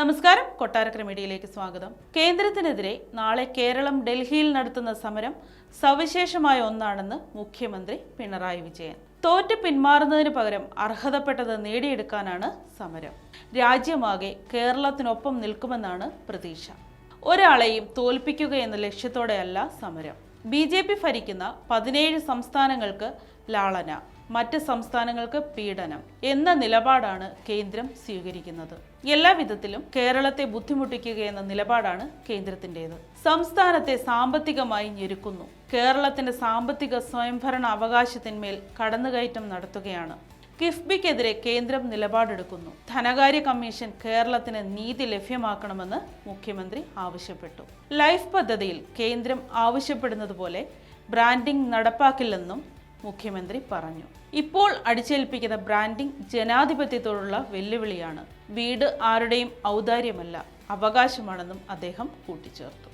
നമസ്കാരം, കൊട്ടാരക്കര മീഡിയയിലേക്ക് സ്വാഗതം. കേന്ദ്രത്തിനെതിരെ നാളെ കേരളം ഡൽഹിയിൽ നടത്തുന്ന സമരം സവിശേഷമായ ഒന്നാണെന്ന് മുഖ്യമന്ത്രി പിണറായി വിജയൻ. തോറ്റ് പിന്മാറുന്നതിന് പകരം അർഹതപ്പെട്ടത് നേടിയെടുക്കാനാണ് സമരം. രാജ്യമാകെ കേരളത്തിനൊപ്പം നിൽക്കുമെന്നാണ് പ്രതീക്ഷ. ഒരാളെയും തോൽപ്പിക്കുക എന്ന ലക്ഷ്യത്തോടെയല്ല സമരം. BJP ഭരിക്കുന്ന 17 സംസ്ഥാനങ്ങൾക്ക് ലാളന, മറ്റ് സംസ്ഥാനങ്ങൾക്ക് പീഡനം എന്ന നിലപാടാണ് കേന്ദ്രം സ്വീകരിക്കുന്നത്. എല്ലാ വിധത്തിലും കേരളത്തെ ബുദ്ധിമുട്ടിക്കുക എന്ന നിലപാടാണ് കേന്ദ്രത്തിൻ്റെത്. സംസ്ഥാനത്തെ സാമ്പത്തികമായി ഞെരുക്കുന്നു. കേരളത്തിന്റെ സാമ്പത്തിക സ്വയംഭരണ അവകാശത്തിന്മേൽ കടന്നുകയറ്റം നടത്തുകയാണ്. കിഫ്ബിക്കെതിരെ കേന്ദ്രം നിലപാടെടുക്കുന്നു. ധനകാര്യ കമ്മീഷൻ കേരളത്തിന് നീതി ലഭ്യമാക്കണമെന്ന് മുഖ്യമന്ത്രി ആവശ്യപ്പെട്ടു. ലൈഫ് പദ്ധതിയിൽ കേന്ദ്രം ആവശ്യപ്പെടുന്നത് പോലെ ബ്രാൻഡിംഗ് നടപ്പാക്കില്ലെന്നും മുഖ്യമന്ത്രി പറഞ്ഞു. ഇപ്പോൾ അടിച്ചേൽപ്പിക്കുന്ന ബ്രാൻഡിംഗ് ജനാധിപത്യത്തോടുള്ള വെല്ലുവിളിയാണ്. വീട് ആരുടെയും ഔദാര്യമല്ല, അവകാശമാണെന്നും അദ്ദേഹം കൂട്ടിച്ചേർത്തു.